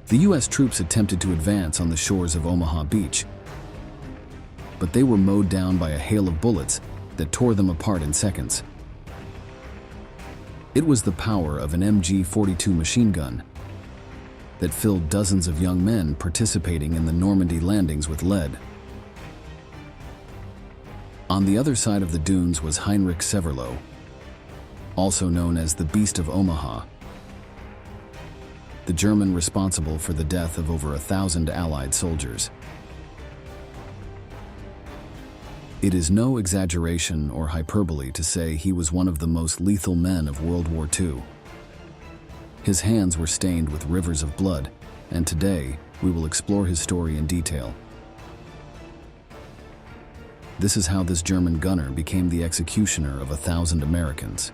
The U.S. troops attempted to advance on the shores of Omaha Beach, but they were mowed down by a hail of bullets that tore them apart in seconds. It was the power of an MG-42 machine gun that filled dozens of young men participating in the Normandy landings with lead. On the other side of the dunes was Heinrich Severloh, also known as the Beast of Omaha, the German responsible for the death of over 1,000 Allied soldiers. It is no exaggeration or hyperbole to say he was one of the most lethal men of World War II. His hands were stained with rivers of blood, and today we will explore his story in detail. This is how this German gunner became the executioner of 1,000 Americans.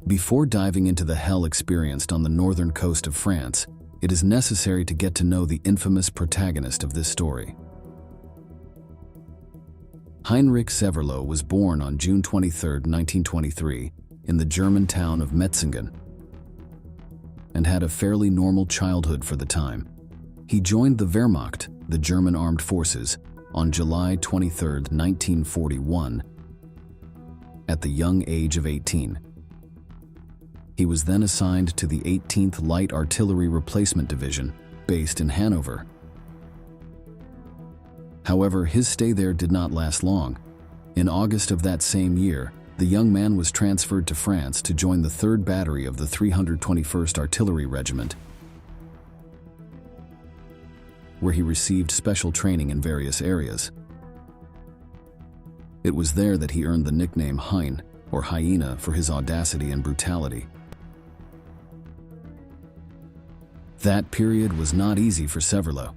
Before diving into the hell experienced on the northern coast of France, it is necessary to get to know the infamous protagonist of this story. Heinrich Severloh was born on June 23, 1923, in the German town of Metzingen, and had a fairly normal childhood for the time. He joined the Wehrmacht, the German armed forces, on July 23, 1941, at the young age of 18. He was then assigned to the 18th Light Artillery Replacement Division, based in Hanover. However, his stay there did not last long. In August of that same year, the young man was transferred to France to join the 3rd Battery of the 321st Artillery Regiment, where he received special training in various areas. It was there that he earned the nickname Hein, or hyena, for his audacity and brutality. That period was not easy for Severloh.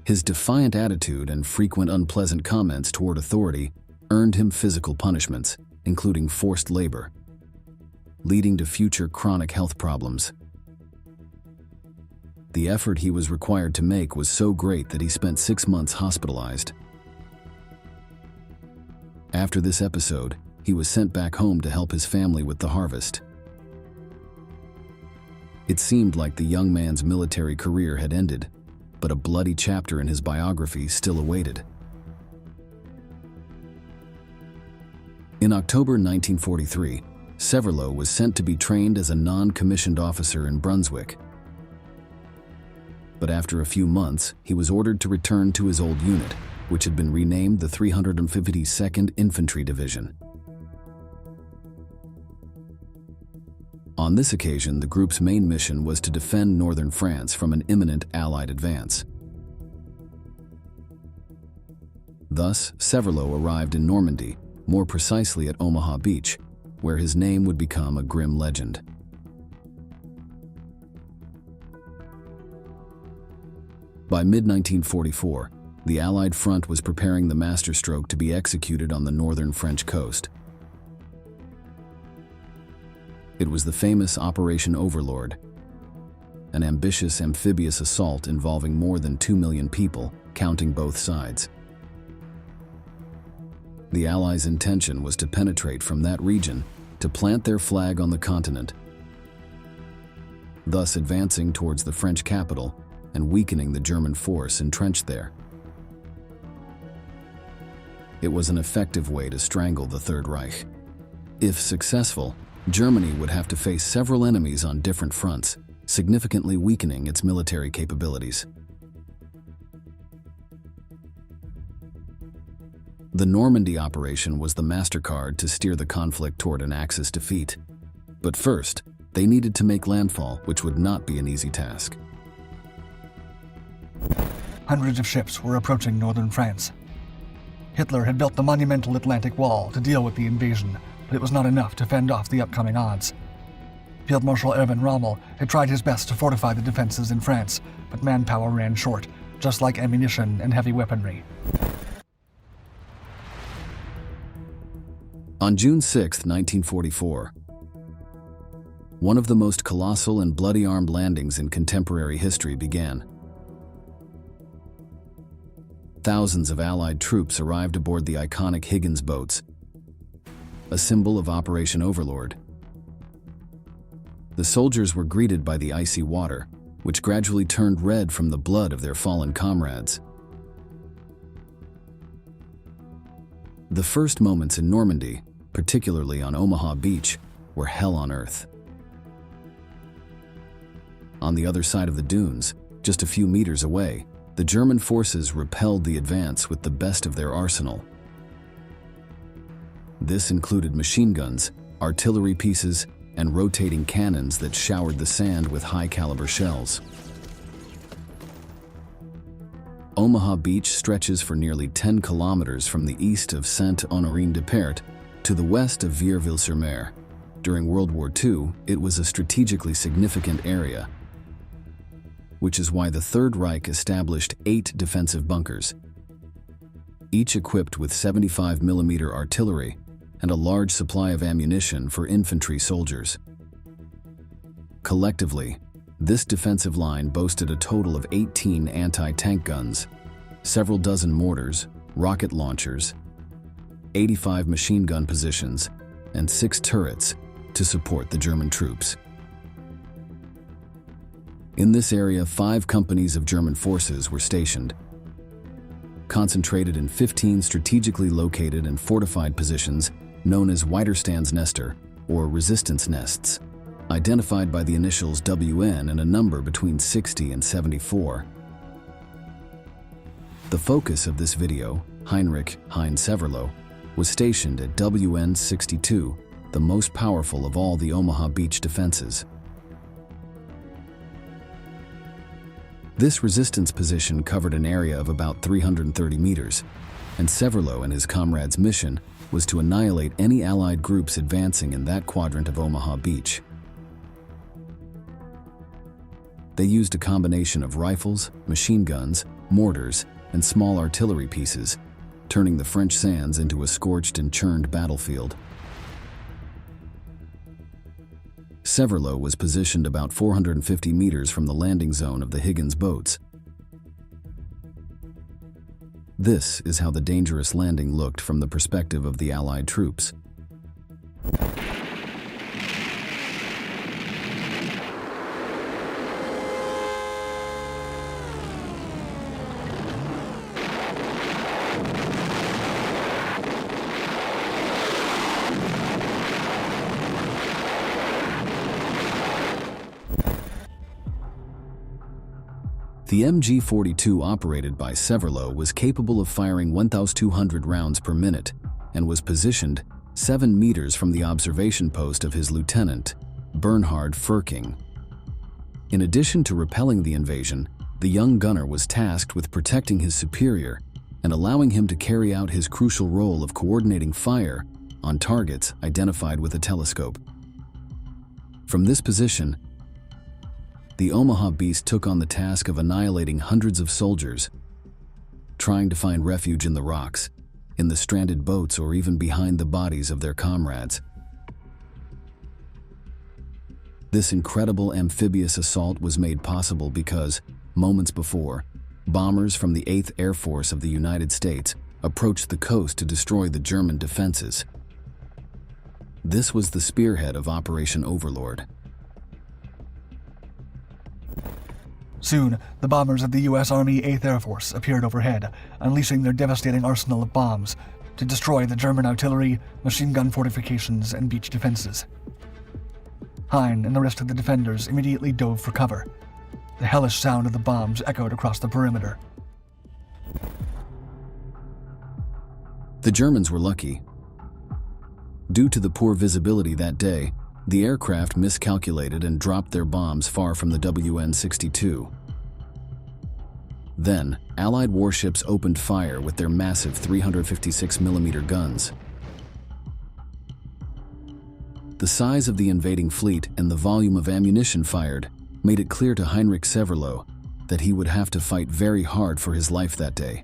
His defiant attitude and frequent unpleasant comments toward authority earned him physical punishments, including forced labor, leading to future chronic health problems. The effort he was required to make was so great that he spent 6 months hospitalized. After this episode, he was sent back home to help his family with the harvest. It seemed like the young man's military career had ended, but a bloody chapter in his biography still awaited. In October 1943, Severloh was sent to be trained as a non-commissioned officer in Brunswick. But after a few months, he was ordered to return to his old unit, which had been renamed the 352nd Infantry Division. On this occasion, the group's main mission was to defend northern France from an imminent Allied advance. Thus, Severloh arrived in Normandy, more precisely at Omaha Beach, where his name would become a grim legend. By mid-1944, the Allied front was preparing the masterstroke to be executed on the northern French coast. It was the famous Operation Overlord, an ambitious amphibious assault involving more than 2 million people, counting both sides. The Allies' intention was to penetrate from that region to plant their flag on the continent, thus advancing towards the French capital and weakening the German force entrenched there. It was an effective way to strangle the Third Reich. If successful, Germany would have to face several enemies on different fronts, significantly weakening its military capabilities. The Normandy operation was the MasterCard to steer the conflict toward an Axis defeat. But first, they needed to make landfall, which would not be an easy task. Hundreds of ships were approaching northern France. Hitler had built the monumental Atlantic Wall to deal with the invasion, but it was not enough to fend off the upcoming odds. Field Marshal Erwin Rommel had tried his best to fortify the defenses in France, but manpower ran short, just like ammunition and heavy weaponry. On June 6, 1944, one of the most colossal and bloody armed landings in contemporary history began. thousands of Allied troops arrived aboard the iconic Higgins boats, a symbol of Operation Overlord. The soldiers were greeted by the icy water, which gradually turned red from the blood of their fallen comrades. The first moments in Normandy, particularly on Omaha Beach, were hell on earth. On the other side of the dunes, just a few meters away, the German forces repelled the advance with the best of their arsenal. This included machine guns, artillery pieces, and rotating cannons that showered the sand with high-caliber shells. Omaha Beach stretches for nearly 10 kilometers from the east of Saint-Honorine-de-Perte to the west of Vierville-sur-Mer. During World War II, it was a strategically significant area, which is why the Third Reich established 8 defensive bunkers, each equipped with 75mm artillery and a large supply of ammunition for infantry soldiers. Collectively, this defensive line boasted a total of 18 anti-tank guns, several dozen mortars, rocket launchers, 85 machine gun positions, and 6 turrets to support the German troops. In this area, 5 companies of German forces were stationed, concentrated in 15 strategically located and fortified positions known as Widerstandsnester, or resistance nests, identified by the initials WN and a number between 60 and 74. The focus of this video, Heinrich Severloh, was stationed at WN 62, the most powerful of all the Omaha Beach defenses. This resistance position covered an area of about 330 meters, and Severloh and his comrades' mission was to annihilate any Allied groups advancing in that quadrant of Omaha Beach. They used a combination of rifles, machine guns, mortars, and small artillery pieces, turning the French sands into a scorched and churned battlefield. Severloh was positioned about 450 meters from the landing zone of the Higgins boats. This is how the dangerous landing looked from the perspective of the Allied troops. The MG-42 operated by Severloh was capable of firing 1,200 rounds per minute and was positioned 7 meters from the observation post of his lieutenant, Bernhard Furking. In addition to repelling the invasion, the young gunner was tasked with protecting his superior and allowing him to carry out his crucial role of coordinating fire on targets identified with a telescope. From this position, the Omaha Beast took on the task of annihilating hundreds of soldiers, trying to find refuge in the rocks, in the stranded boats, or even behind the bodies of their comrades. This incredible amphibious assault was made possible because, moments before, bombers from the 8th Air Force of the United States approached the coast to destroy the German defenses. This was the spearhead of Operation Overlord. Soon, the bombers of the U.S. Army 8th Air Force appeared overhead, unleashing their devastating arsenal of bombs to destroy the German artillery, machine gun fortifications, and beach defenses. Hein and the rest of the defenders immediately dove for cover. The hellish sound of the bombs echoed across the perimeter. The Germans were lucky. Due to the poor visibility that day, the aircraft miscalculated and dropped their bombs far from the WN-62. Then, Allied warships opened fire with their massive 356mm guns. The size of the invading fleet and the volume of ammunition fired made it clear to Heinrich Severloh that he would have to fight very hard for his life that day,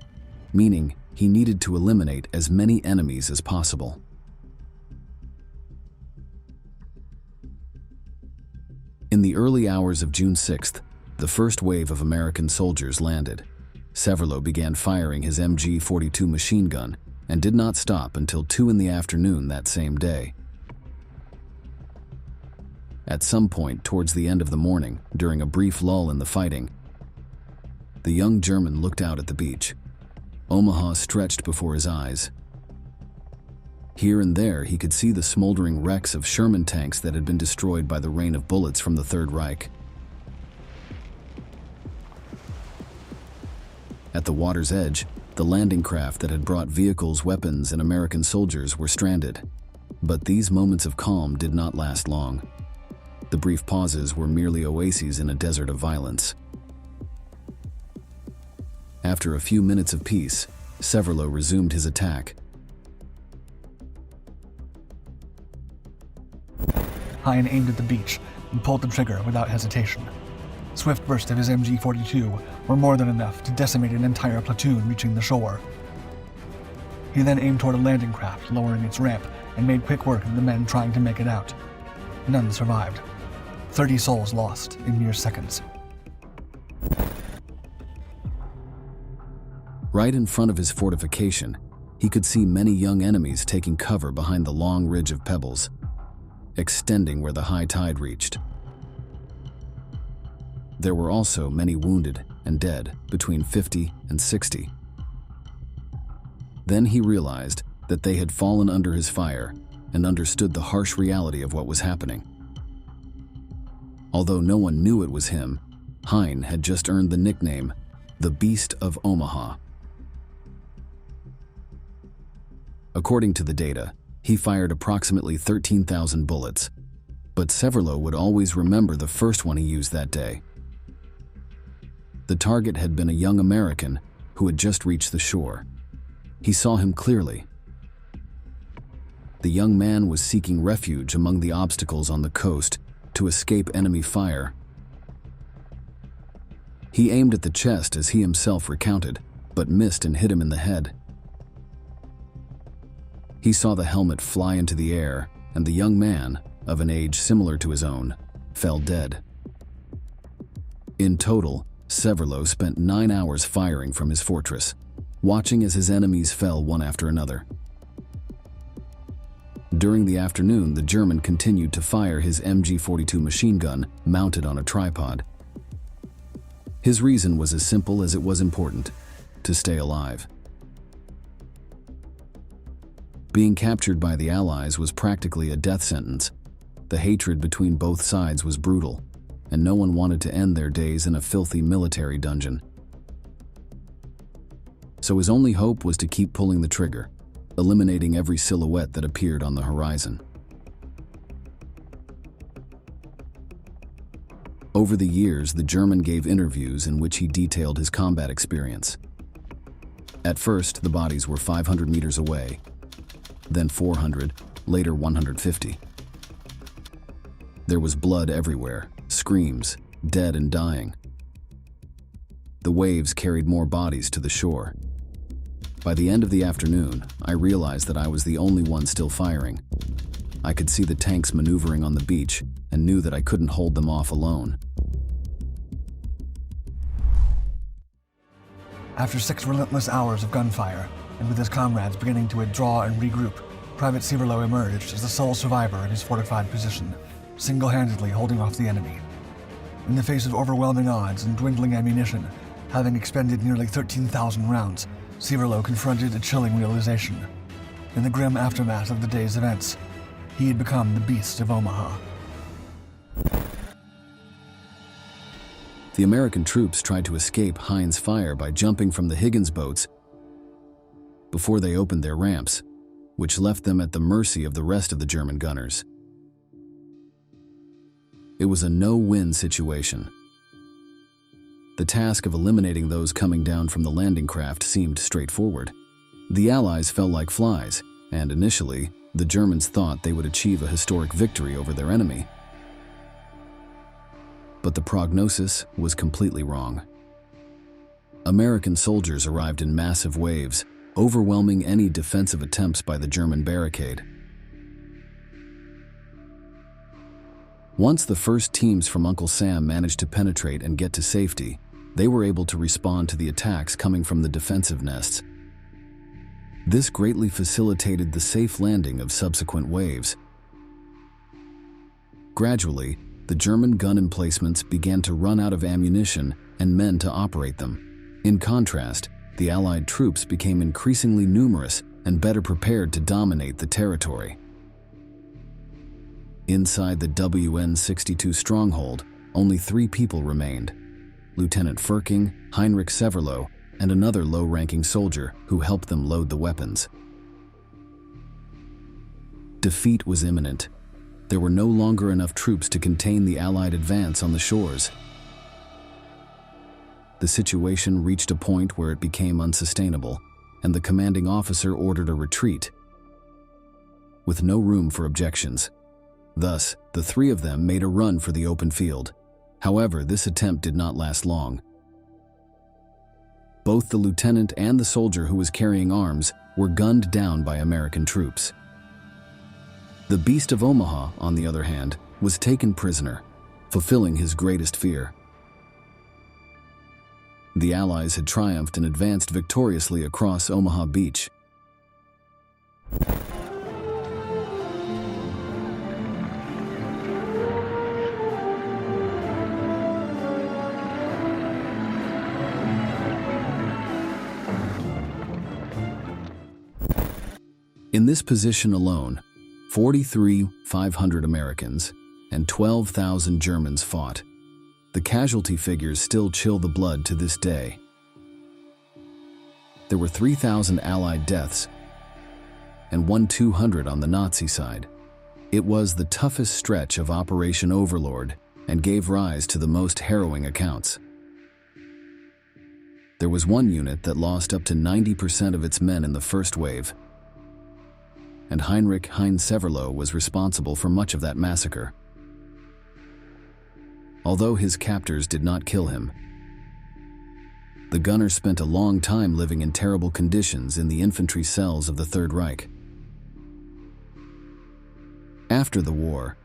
meaning he needed to eliminate as many enemies as possible. In the early hours of June 6th, the first wave of American soldiers landed. Severloh began firing his MG-42 machine gun and did not stop until 2 in the afternoon that same day. At some point towards the end of the morning, during a brief lull in the fighting, the young German looked out at the beach. Omaha stretched before his eyes. Here and there, he could see the smoldering wrecks of Sherman tanks that had been destroyed by the rain of bullets from the Third Reich. At the water's edge, the landing craft that had brought vehicles, weapons, and American soldiers were stranded. But these moments of calm did not last long. The brief pauses were merely oases in a desert of violence. After a few minutes of peace, Severloh resumed his attack. Hein aimed at the beach and pulled the trigger without hesitation. Swift bursts of his MG-42 were more than enough to decimate an entire platoon reaching the shore. He then aimed toward a landing craft, lowering its ramp, and made quick work of the men trying to make it out. None survived. 30 souls lost in mere seconds. Right in front of his fortification, he could see many young enemies taking cover behind the long ridge of pebbles, extending where the high tide reached. There were also many wounded and dead, between 50 and 60. Then he realized that they had fallen under his fire and understood the harsh reality of what was happening. Although no one knew it was him, Hein had just earned the nickname, the Beast of Omaha. According to the data, he fired approximately 13,000 bullets, but Severloh would always remember the first one he used that day. The target had been a young American who had just reached the shore. He saw him clearly. The young man was seeking refuge among the obstacles on the coast to escape enemy fire. He aimed at the chest as he himself recounted, but missed and hit him in the head. He saw the helmet fly into the air, and the young man, of an age similar to his own, fell dead. In total, Severloh spent 9 hours firing from his fortress, watching as his enemies fell one after another. During the afternoon, the German continued to fire his MG-42 machine gun mounted on a tripod. His reason was as simple as it was important: to stay alive. Being captured by the Allies was practically a death sentence. The hatred between both sides was brutal, and no one wanted to end their days in a filthy military dungeon. So his only hope was to keep pulling the trigger, eliminating every silhouette that appeared on the horizon. Over the years, the German gave interviews in which he detailed his combat experience. At first, the bodies were 500 meters away, then 400, later 150. There was blood everywhere, screams, dead and dying. The waves carried more bodies to the shore. By the end of the afternoon, I realized that I was the only one still firing. I could see the tanks maneuvering on the beach and knew that I couldn't hold them off alone. After 6 relentless hours of gunfire, and with his comrades beginning to withdraw and regroup, Private Severloh emerged as the sole survivor in his fortified position, single-handedly holding off the enemy. In the face of overwhelming odds and dwindling ammunition, having expended nearly 13,000 rounds, Severloh confronted a chilling realization. In the grim aftermath of the day's events, he had become the Beast of Omaha. The American troops tried to escape Hein's fire by jumping from the Higgins boats before they opened their ramps, which left them at the mercy of the rest of the German gunners. It was a no-win situation. The task of eliminating those coming down from the landing craft seemed straightforward. The Allies fell like flies, and initially, the Germans thought they would achieve a historic victory over their enemy. But the prognosis was completely wrong. American soldiers arrived in massive waves, overwhelming any defensive attempts by the German barricade. Once the first teams from Uncle Sam managed to penetrate and get to safety, they were able to respond to the attacks coming from the defensive nests. This greatly facilitated the safe landing of subsequent waves. Gradually, the German gun emplacements began to run out of ammunition and men to operate them. In contrast, the Allied troops became increasingly numerous and better prepared to dominate the territory. Inside the WN-62 stronghold, only 3 people remained: Lieutenant Firking, Heinrich Severloh, and another low-ranking soldier who helped them load the weapons. Defeat was imminent. There were no longer enough troops to contain the Allied advance on the shores. The situation reached a point where it became unsustainable, and the commanding officer ordered a retreat, with no room for objections. Thus, the 3 of them made a run for the open field. However, this attempt did not last long. Both the lieutenant and the soldier who was carrying arms were gunned down by American troops. The Beast of Omaha, on the other hand, was taken prisoner, fulfilling his greatest fear. The Allies had triumphed and advanced victoriously across Omaha Beach. In this position alone, 43,500 Americans and 12,000 Germans fought. The casualty figures still chill the blood to this day. There were 3,000 Allied deaths and 1,200 on the Nazi side. It was the toughest stretch of Operation Overlord and gave rise to the most harrowing accounts. There was one unit that lost up to 90% of its men in the first wave, and Heinrich Severloh was responsible for much of that massacre. Although his captors did not kill him, the gunner spent a long time living in terrible conditions in the infantry cells of the Third Reich. After the war,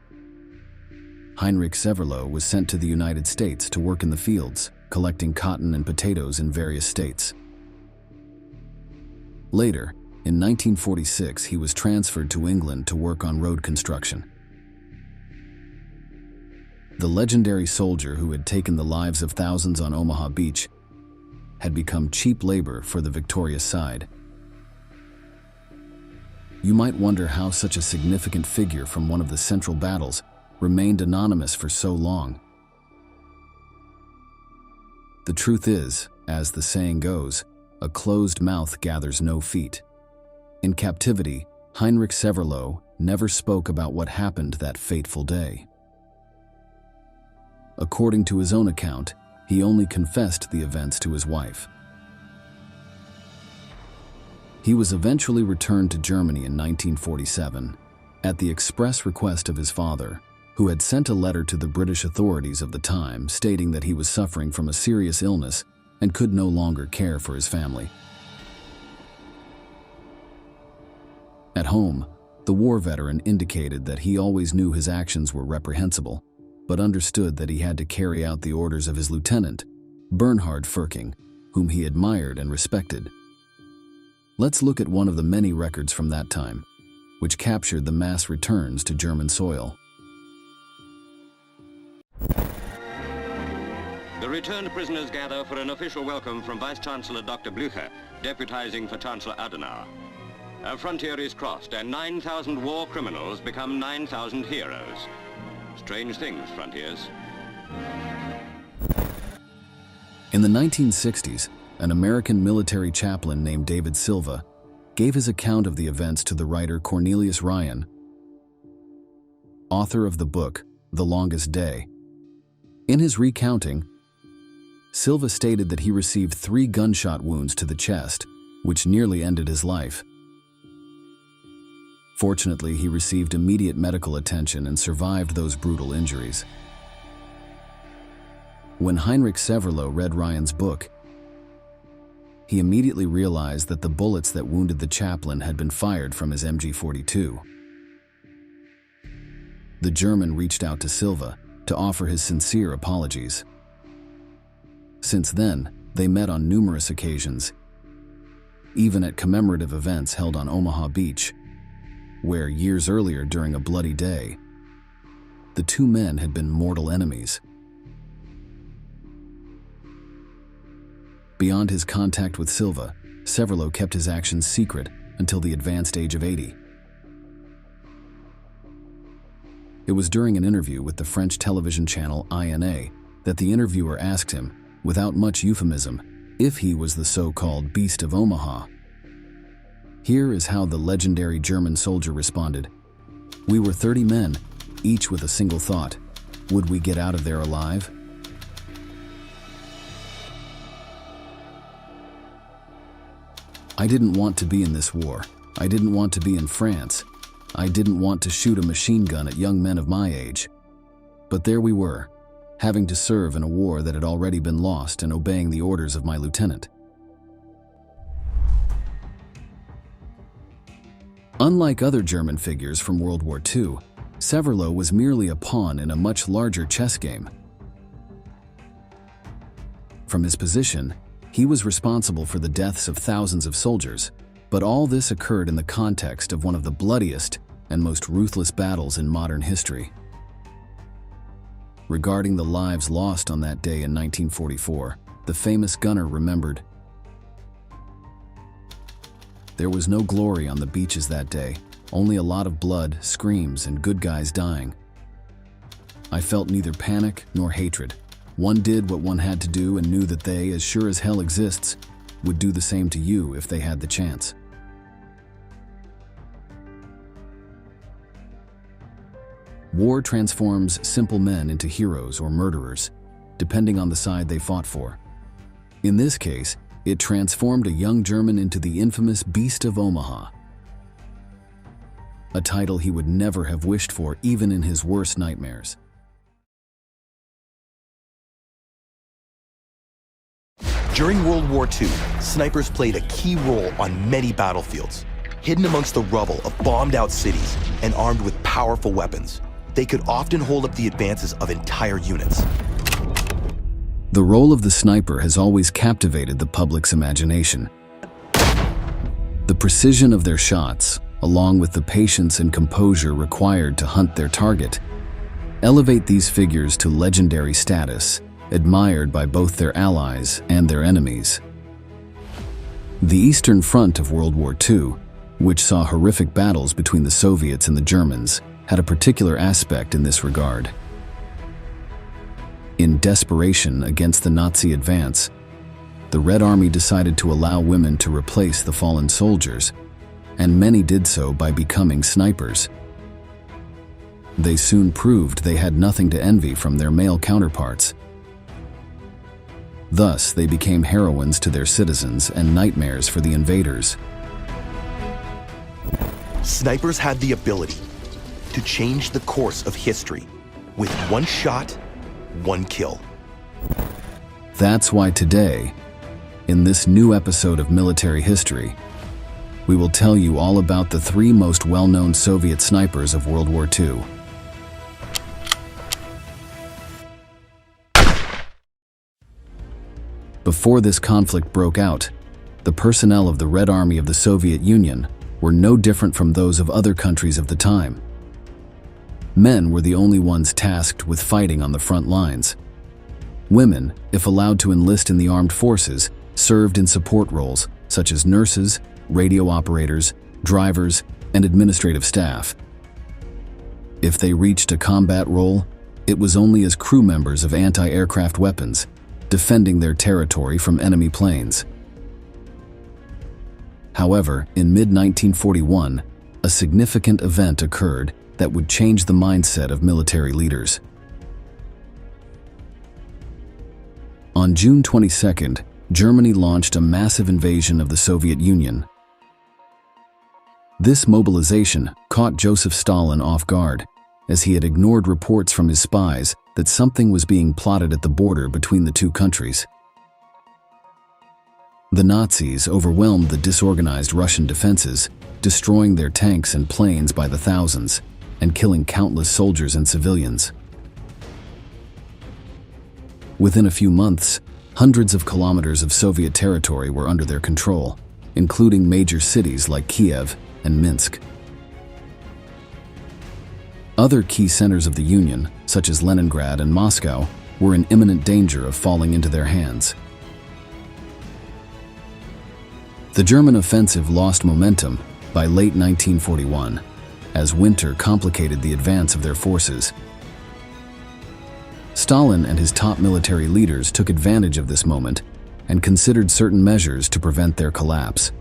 Heinrich Severloh was sent to the United States to work in the fields, collecting cotton and potatoes in various states. Later, in 1946, he was transferred to England to work on road construction. The legendary soldier who had taken the lives of thousands on Omaha Beach had become cheap labor for the victorious side. You might wonder how such a significant figure from one of the central battles remained anonymous for so long. The truth is, as the saying goes, a closed mouth gathers no feet. In captivity, Heinrich Severloh never spoke about what happened that fateful day. According to his own account, he only confessed the events to his wife. He was eventually returned to Germany in 1947, at the express request of his father, who had sent a letter to the British authorities of the time stating that he was suffering from a serious illness and could no longer care for his family. At home, the war veteran indicated that he always knew his actions were reprehensible, but understood that he had to carry out the orders of his lieutenant, Bernhard Firking, whom he admired and respected. Let's look at one of the many records from that time, which captured the mass returns to German soil. The returned prisoners gather for an official welcome from Vice-Chancellor Dr. Blücher, deputizing for Chancellor Adenauer. A frontier is crossed and 9,000 war criminals become 9,000 heroes. Strange things, frontiers. In the 1960s, an American military chaplain named David Silva gave his account of the events to the writer Cornelius Ryan, author of the book, The Longest Day. In his recounting, Silva stated that he received 3 gunshot wounds to the chest, which nearly ended his life. Fortunately, he received immediate medical attention and survived those brutal injuries. When Heinrich Severloh read Ryan's book, he immediately realized that the bullets that wounded the chaplain had been fired from his MG-42. The German reached out to Silva to offer his sincere apologies. Since then, they met on numerous occasions, even at commemorative events held on Omaha Beach, where years earlier during a bloody day, the two men had been mortal enemies. Beyond his contact with Silva, Severloh kept his actions secret until the advanced age of 80. It was during an interview with the French television channel INA that the interviewer asked him, without much euphemism, if he was the so-called Beast of Omaha. Here is how the legendary German soldier responded. "We were 30 men, each with a single thought. Would we get out of there alive?" I didn't want to be in this war. I didn't want to be in France. I didn't want to shoot a machine gun at young men of my age. But there we were, having to serve in a war that had already been lost and obeying the orders of my lieutenant. Unlike other German figures from World War II, Severloh was merely a pawn in a much larger chess game. From his position, he was responsible for the deaths of thousands of soldiers, but all this occurred in the context of one of the bloodiest and most ruthless battles in modern history. Regarding the lives lost on that day in 1944, the famous gunner remembered, "There was no glory on the beaches that day, only a lot of blood, screams, and good guys dying. I felt neither panic nor hatred. One did what one had to do and knew that they, as sure as hell exists, would do the same to you if they had the chance." War transforms simple men into heroes or murderers, depending on the side they fought for. In this case, it transformed a young German into the infamous Beast of Omaha, a title he would never have wished for even in his worst nightmares. During World War II, snipers played a key role on many battlefields. Hidden amongst the rubble of bombed-out cities and armed with powerful weapons, they could often hold up the advances of entire units. The role of the sniper has always captivated the public's imagination. The precision of their shots, along with the patience and composure required to hunt their target, elevate these figures to legendary status, admired by both their allies and their enemies. The Eastern Front of World War II, which saw horrific battles between the Soviets and the Germans, had a particular aspect in this regard. In desperation against the Nazi advance, the Red Army decided to allow women to replace the fallen soldiers, and many did so by becoming snipers. They soon proved they had nothing to envy from their male counterparts. Thus, they became heroines to their citizens and nightmares for the invaders. Snipers had the ability to change the course of history with one shot, one kill. That's why today, in this new episode of Military History, we will tell you all about the three most well-known Soviet snipers of World War II. Before this conflict broke out, the personnel of the Red Army of the Soviet Union were no different from those of other countries of the time. Men were the only ones tasked with fighting on the front lines. Women, if allowed to enlist in the armed forces, served in support roles such as nurses, radio operators, drivers, and administrative staff. If they reached a combat role, it was only as crew members of anti-aircraft weapons, defending their territory from enemy planes. However, in mid-1941, a significant event occurred that would change the mindset of military leaders. On June 22nd, Germany launched a massive invasion of the Soviet Union. This mobilization caught Joseph Stalin off guard, as he had ignored reports from his spies that something was being plotted at the border between the two countries. The Nazis overwhelmed the disorganized Russian defenses, destroying their tanks and planes by the thousands, and killing countless soldiers and civilians. Within a few months, Hundreds of kilometers of Soviet territory were under their control, including major cities like Kiev and Minsk. Other key centers of the Union, such as Leningrad and Moscow, were in imminent danger of falling into their hands. The German offensive lost momentum by late 1941, as winter complicated the advance of their forces. Stalin and his top military leaders took advantage of this moment and considered certain measures to prevent their collapse.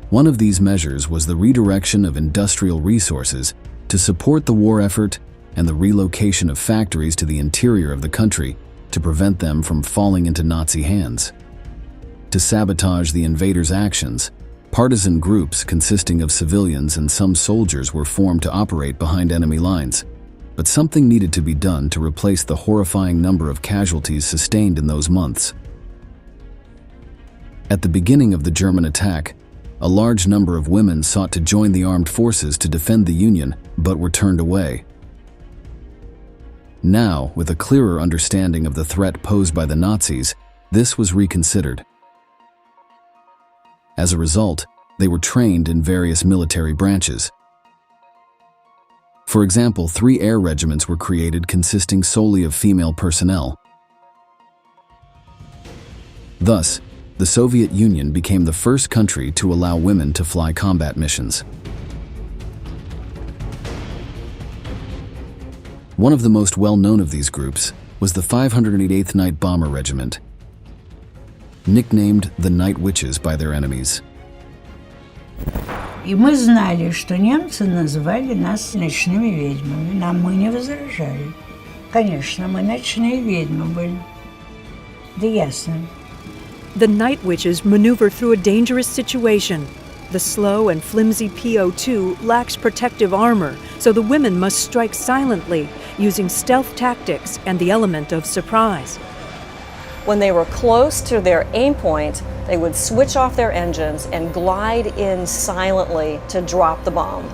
One of these measures was the redirection of industrial resources to support the war effort and the relocation of factories to the interior of the country to prevent them from falling into Nazi hands. To sabotage the invaders' actions, partisan groups consisting of civilians and some soldiers were formed to operate behind enemy lines, but something needed to be done to replace the horrifying number of casualties sustained in those months. At the beginning of the German attack, a large number of women sought to join the armed forces to defend the Union, but were turned away. Now, with a clearer understanding of the threat posed by the Nazis, this was reconsidered. As a result, they were trained in various military branches. For example, 3 air regiments were created consisting solely of female personnel. Thus, the Soviet Union became the first country to allow women to fly combat missions. One of the most well-known of these groups was the 588th Night Bomber Regiment, nicknamed the Night Witches by their enemies. И мы знали, что немцы называли нас ночными ведьмами, нам мы не возражали. Конечно, мы ночные ведьмы были. Да ясно. The night witches maneuver through a dangerous situation. The slow and flimsy PO2 lacks protective armor, so the women must strike silently, using stealth tactics and the element of surprise. When they were close to their aim point, they would switch off their engines and glide in silently to drop the bomb.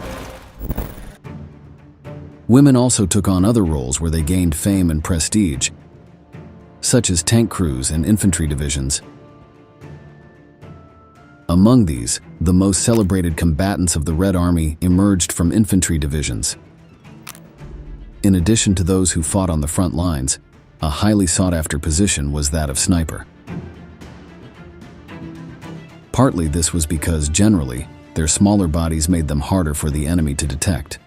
Women also took on other roles where they gained fame and prestige, such as tank crews and infantry divisions. Among these, the most celebrated combatants of the Red Army emerged from infantry divisions. In addition to those who fought on the front lines, a highly sought-after position was that of sniper. Partly this was because, generally, their smaller bodies made them harder for the enemy to detect.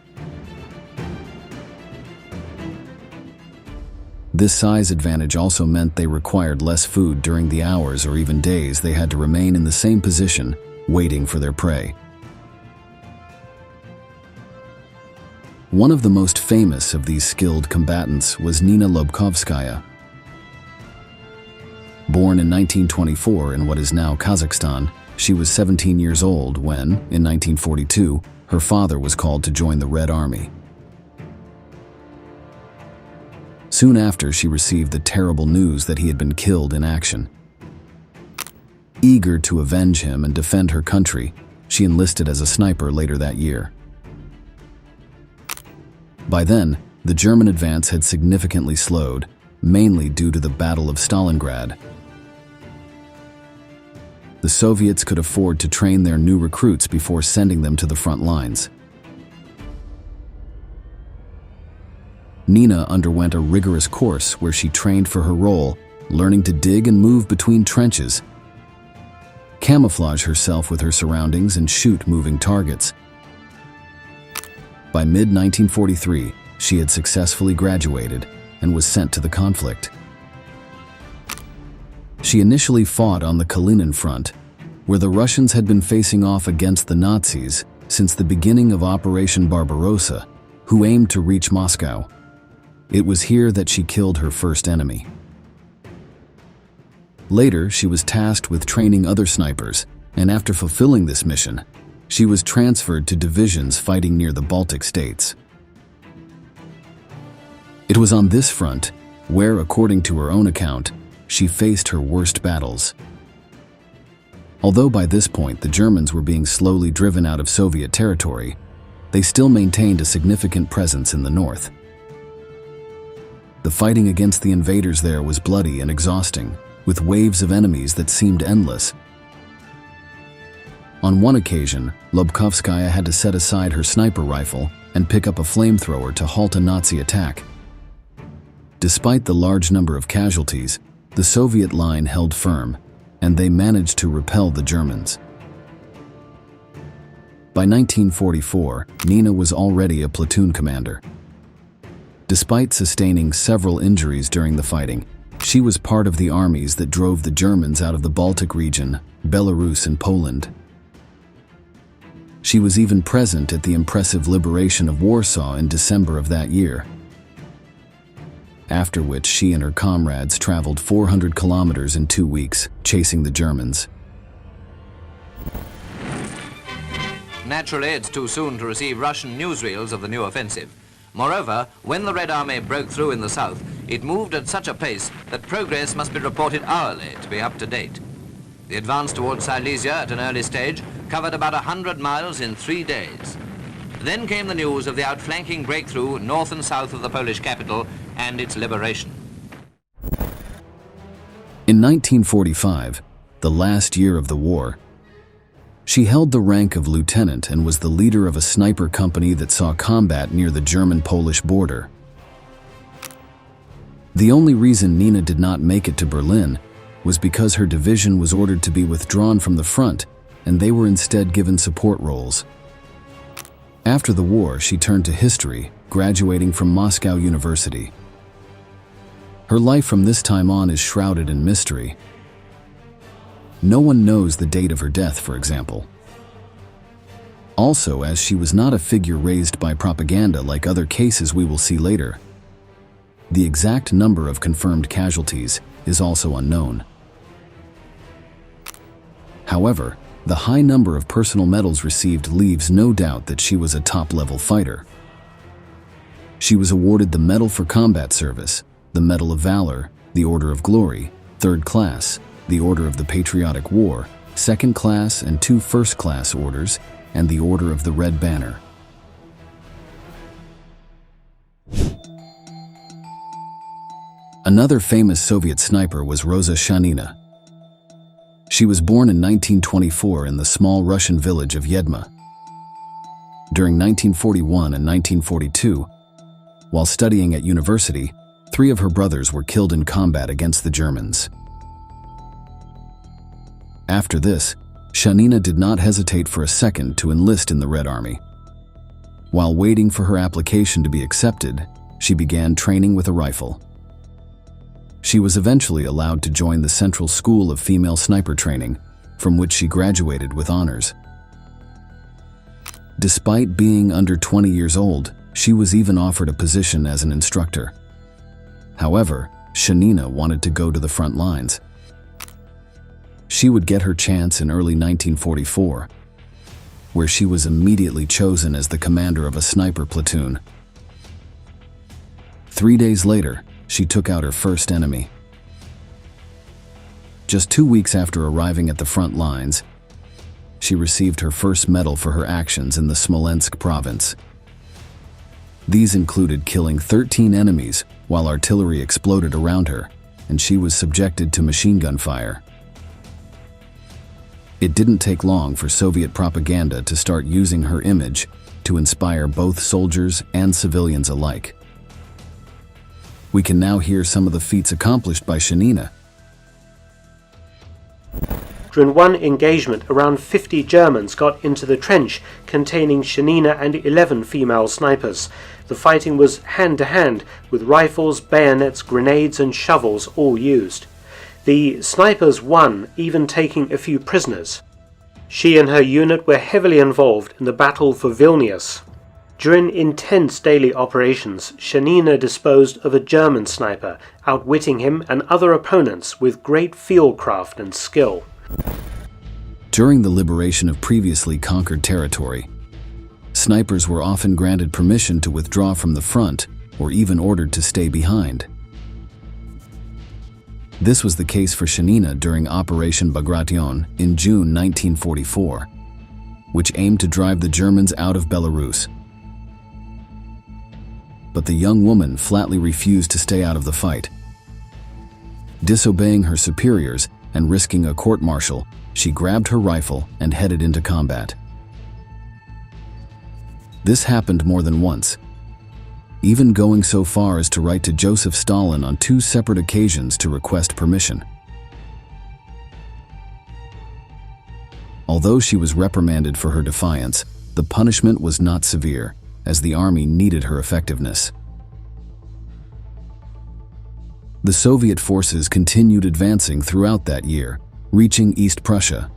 This size advantage also meant they required less food during the hours or even days they had to remain in the same position, waiting for their prey. One of the most famous of these skilled combatants was Nina Lobkovskaya. Born in 1924 in what is now Kazakhstan, she was 17 years old when, in 1942, her father was called to join the Red Army. Soon after, she received the terrible news that he had been killed in action. Eager to avenge him and defend her country, she enlisted as a sniper later that year. By then, the German advance had significantly slowed, mainly due to the Battle of Stalingrad. The Soviets could afford to train their new recruits before sending them to the front lines. Nina underwent a rigorous course where she trained for her role, learning to dig and move between trenches, camouflage herself with her surroundings, and shoot moving targets. By mid-1943, she had successfully graduated and was sent to the conflict. She initially fought on the Kalinin front, where the Russians had been facing off against the Nazis since the beginning of Operation Barbarossa, who aimed to reach Moscow. It was here that she killed her first enemy. Later, she was tasked with training other snipers, and after fulfilling this mission, she was transferred to divisions fighting near the Baltic states. It was on this front where, according to her own account, she faced her worst battles. Although by this point the Germans were being slowly driven out of Soviet territory, they still maintained a significant presence in the north. The fighting against the invaders there was bloody and exhausting, with waves of enemies that seemed endless. On one occasion, Lobkovskaya had to set aside her sniper rifle and pick up a flamethrower to halt a Nazi attack. Despite the large number of casualties, the Soviet line held firm, and they managed to repel the Germans. By 1944, Nina was already a platoon commander. Despite sustaining several injuries during the fighting, she was part of the armies that drove the Germans out of the Baltic region, Belarus, and Poland. She was even present at the impressive liberation of Warsaw in December of that year, after which she and her comrades traveled 400 kilometers in 2 weeks, chasing the Germans. Naturally, it's too soon to receive Russian newsreels of the new offensive. Moreover, when the Red Army broke through in the south, it moved at such a pace that progress must be reported hourly to be up to date. The advance towards Silesia at an early stage covered about 100 miles in 3 days. Then came the news of the outflanking breakthrough north and south of the Polish capital and its liberation. In 1945, the last year of the war, she held the rank of lieutenant and was the leader of a sniper company that saw combat near the German-Polish border. The only reason Nina did not make it to Berlin was because her division was ordered to be withdrawn from the front, and they were instead given support roles. After the war, she turned to history, graduating from Moscow University. Her life from this time on is shrouded in mystery. No one knows the date of her death, for example. Also, as she was not a figure raised by propaganda like other cases we will see later, the exact number of confirmed casualties is also unknown. However, the high number of personal medals received leaves no doubt that she was a top-level fighter. She was awarded the Medal for Combat Service, the Medal of Valor, the Order of Glory, 3rd Class, the Order of the Patriotic War, 2nd Class and 2 first-class orders, and the Order of the Red Banner. Another famous Soviet sniper was Roza Shanina. She was born in 1924 in the small Russian village of Lyudmila. During 1941 and 1942, while studying at university, 3 of her brothers were killed in combat against the Germans. After this, Shanina did not hesitate for a second to enlist in the Red Army. While waiting for her application to be accepted, she began training with a rifle. She was eventually allowed to join the Central School of Female Sniper Training, from which she graduated with honors. Despite being under 20 years old, she was even offered a position as an instructor. However, Shanina wanted to go to the front lines. She would get her chance in early 1944, where she was immediately chosen as the commander of a sniper platoon. 3 days later, she took out her first enemy. Just 2 weeks after arriving at the front lines, she received her first medal for her actions in the Smolensk province. These included killing 13 enemies while artillery exploded around her, and she was subjected to machine gun fire. It didn't take long for Soviet propaganda to start using her image to inspire both soldiers and civilians alike. We can now hear some of the feats accomplished by Shanina. During one engagement, around 50 Germans got into the trench containing Shanina and 11 female snipers. The fighting was hand-to-hand, with rifles, bayonets, grenades and shovels all used. The snipers won, even taking a few prisoners. She and her unit were heavily involved in the battle for Vilnius. During intense daily operations, Shanina disposed of a German sniper, outwitting him and other opponents with great fieldcraft and skill. During the liberation of previously conquered territory, snipers were often granted permission to withdraw from the front or even ordered to stay behind. This was the case for Shanina during Operation Bagration in June 1944, which aimed to drive the Germans out of Belarus. but the young woman flatly refused to stay out of the fight. Disobeying her superiors and risking a court-martial, she grabbed her rifle and headed into combat. This happened more than once, even going so far as to write to Joseph Stalin on 2 separate occasions to request permission. Although she was reprimanded for her defiance, the punishment was not severe, as the army needed her effectiveness. The Soviet forces continued advancing throughout that year, reaching East Prussia.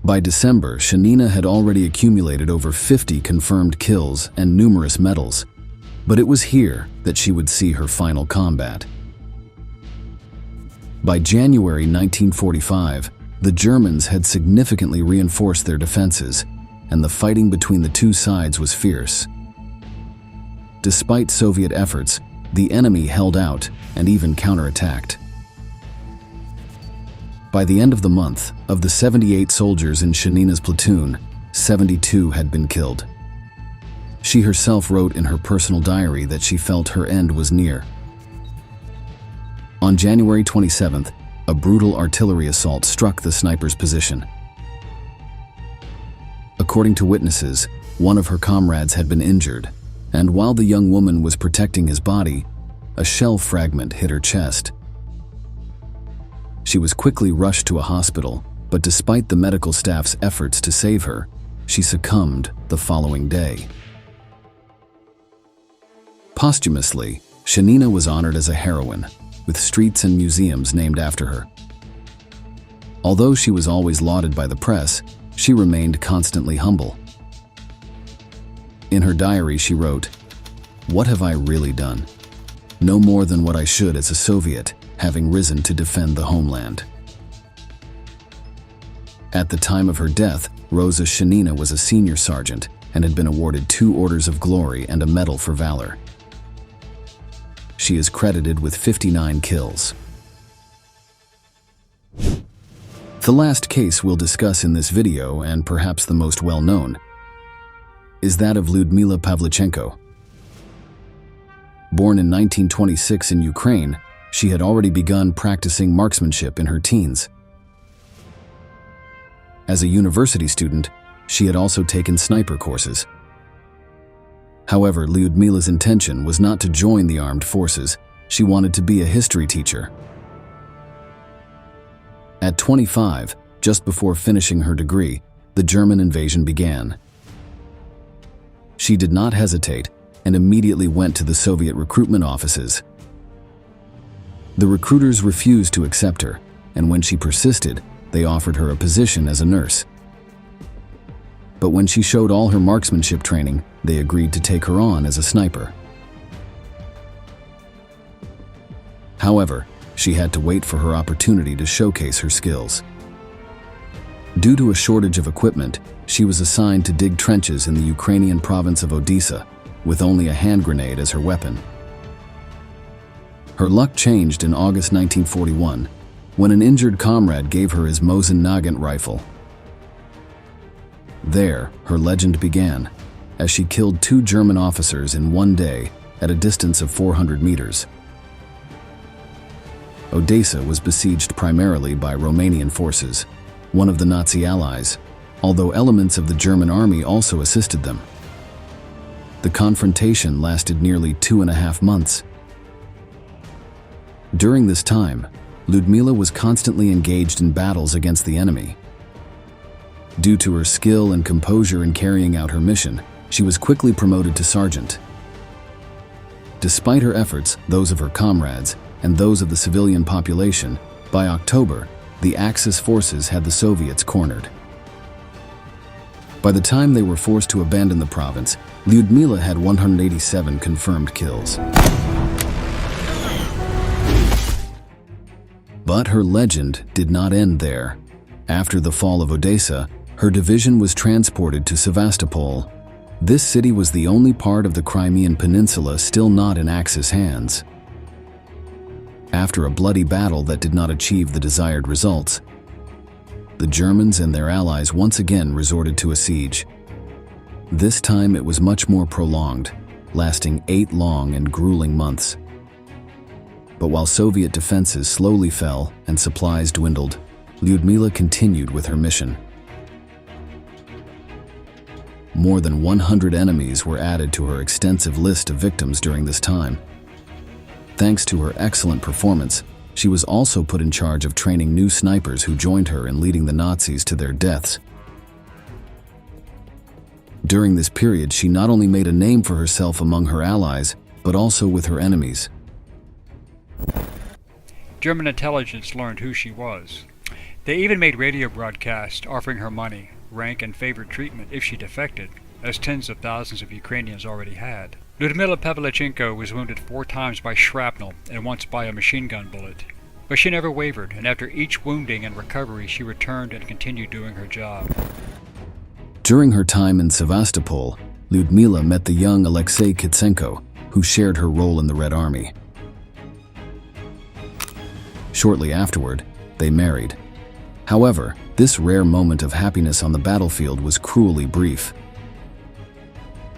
By December, Shanina had already accumulated over 50 confirmed kills and numerous medals, but it was here that she would see her final combat. By January 1945, the Germans had significantly reinforced their defenses, and the fighting between the two sides was fierce. Despite Soviet efforts, the enemy held out and even counterattacked. By the end of the month, of the 78 soldiers in Shanina's platoon, 72 had been killed. She herself wrote in her personal diary that she felt her end was near. On January 27th, a brutal artillery assault struck the sniper's position. According to witnesses, one of her comrades had been injured, and while the young woman was protecting his body, a shell fragment hit her chest. She was quickly rushed to a hospital, but despite the medical staff's efforts to save her, she succumbed the following day. Posthumously, Shanina was honored as a heroine, with streets and museums named after her. Although she was always lauded by the press, she remained constantly humble. In her diary, she wrote, "What have I really done? No more than what I should as a Soviet, having risen to defend the homeland." At the time of her death, Roza Shanina was a senior sergeant and had been awarded 2 Orders of Glory and a Medal for Valor. She is credited with 59 kills. The last case we'll discuss in this video, and perhaps the most well-known, is that of Lyudmila Pavlichenko. Born in 1926 in Ukraine, she had already begun practicing marksmanship in her teens. As a university student, she had also taken sniper courses. However, Lyudmila's intention was not to join the armed forces. She wanted to be a history teacher. At 25, just before finishing her degree, the German invasion began. She did not hesitate and immediately went to the Soviet recruitment offices. The recruiters refused to accept her, and when she persisted, they offered her a position as a nurse. But when she showed all her marksmanship training, they agreed to take her on as a sniper. However, she had to wait for her opportunity to showcase her skills. Due to a shortage of equipment, she was assigned to dig trenches in the Ukrainian province of Odessa, with only a hand grenade as her weapon. Her luck changed in August 1941, when an injured comrade gave her his Mosin Nagant rifle. There, her legend began, as she killed 2 German officers in one day at a distance of 400 meters. Odessa was besieged primarily by Romanian forces, one of the Nazi allies, although elements of the German army also assisted them. The confrontation lasted nearly 2.5 months. During this time, Lyudmila was constantly engaged in battles against the enemy. Due to her skill and composure in carrying out her mission, she was quickly promoted to sergeant. Despite her efforts, those of her comrades, and those of the civilian population, by October, the Axis forces had the Soviets cornered. By the time they were forced to abandon the province, Lyudmila had 187 confirmed kills. But her legend did not end there. After the fall of Odessa, her division was transported to Sevastopol. This city was the only part of the Crimean Peninsula still not in Axis hands. After a bloody battle that did not achieve the desired results, the Germans and their allies once again resorted to a siege. This time it was much more prolonged, lasting 8 long and grueling months. But while Soviet defenses slowly fell and supplies dwindled, Lyudmila continued with her mission. More than 100 enemies were added to her extensive list of victims during this time. Thanks to her excellent performance, she was also put in charge of training new snipers who joined her in leading the Nazis to their deaths. During this period, she not only made a name for herself among her allies, but also with her enemies. German intelligence learned who she was. They even made radio broadcasts offering her money, rank, and favored treatment if she defected, as tens of thousands of Ukrainians already had. Lyudmila Pavlichenko was wounded 4 times by shrapnel and once by a machine gun bullet. But she never wavered, and after each wounding and recovery, she returned and continued doing her job. During her time in Sevastopol, Lyudmila met the young Alexei Kitsenko, who shared her role in the Red Army. Shortly afterward, they married. However, this rare moment of happiness on the battlefield was cruelly brief.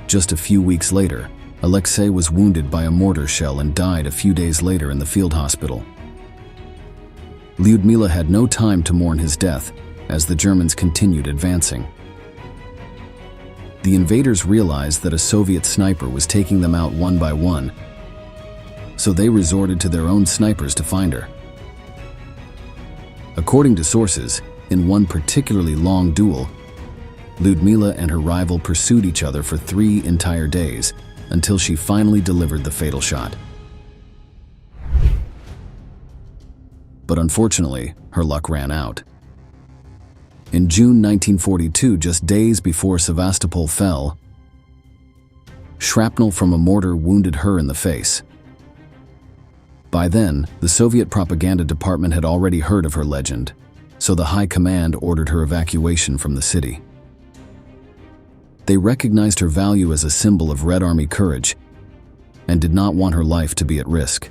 Just a few weeks later, Alexei was wounded by a mortar shell and died a few days later in the field hospital. Lyudmila had no time to mourn his death, as the Germans continued advancing. The invaders realized that a Soviet sniper was taking them out one by one, so they resorted to their own snipers to find her. According to sources, in one particularly long duel, Lyudmila and her rival pursued each other for 3 entire days, until she finally delivered the fatal shot. But unfortunately, her luck ran out. In June 1942, just days before Sevastopol fell, shrapnel from a mortar wounded her in the face. By then, the Soviet propaganda department had already heard of her legend, so the High Command ordered her evacuation from the city. They recognized her value as a symbol of Red Army courage and did not want her life to be at risk.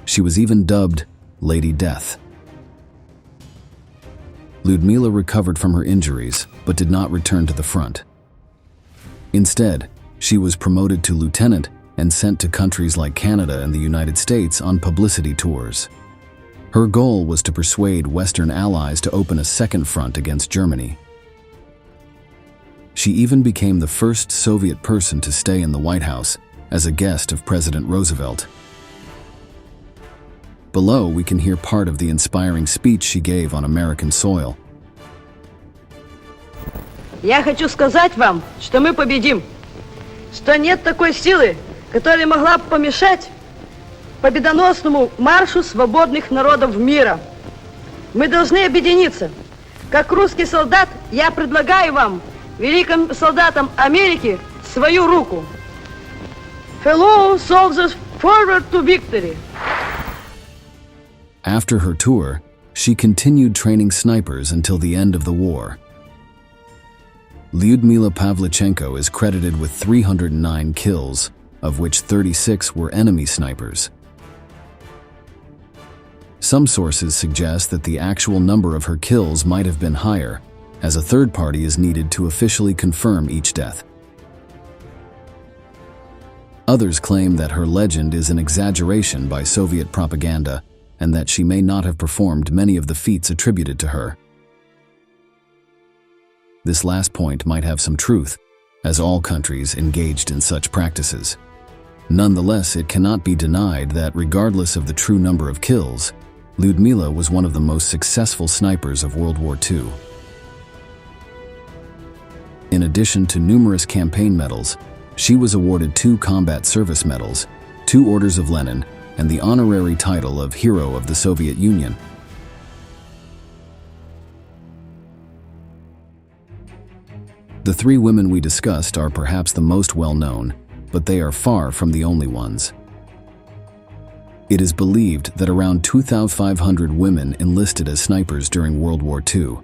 She was even dubbed Lady Death. Lyudmila recovered from her injuries, but did not return to the front. Instead, she was promoted to lieutenant and sent to countries like Canada and the United States on publicity tours. Her goal was to persuade Western allies to open a second front against Germany. She even became the first Soviet person to stay in the White House as a guest of President Roosevelt. Below, we can hear part of the inspiring speech she gave on American soil. Я хочу сказать вам, что мы победим, что нет такой силы, которая могла бы помешать победоносному маршу свободных народов мира. Мы должны объединиться. Как русский солдат, я предлагаю вам, великим солдатам Америки, свою руку. Fellow soldiers, forward to victory. After her tour, she continued training snipers until the end of the war. Lyudmila Pavlichenko is credited with 309 kills, of which 36 were enemy snipers. Some sources suggest that the actual number of her kills might have been higher, as a third party is needed to officially confirm each death. Others claim that her legend is an exaggeration by Soviet propaganda and that she may not have performed many of the feats attributed to her. This last point might have some truth, as all countries engaged in such practices. Nonetheless, it cannot be denied that regardless of the true number of kills, Lyudmila was one of the most successful snipers of World War II. In addition to numerous campaign medals, she was awarded 2 combat service medals, 2 Orders of Lenin, and the honorary title of Hero of the Soviet Union. The 3 women we discussed are perhaps the most well-known, but they are far from the only ones. It is believed that around 2,500 women enlisted as snipers during World War II.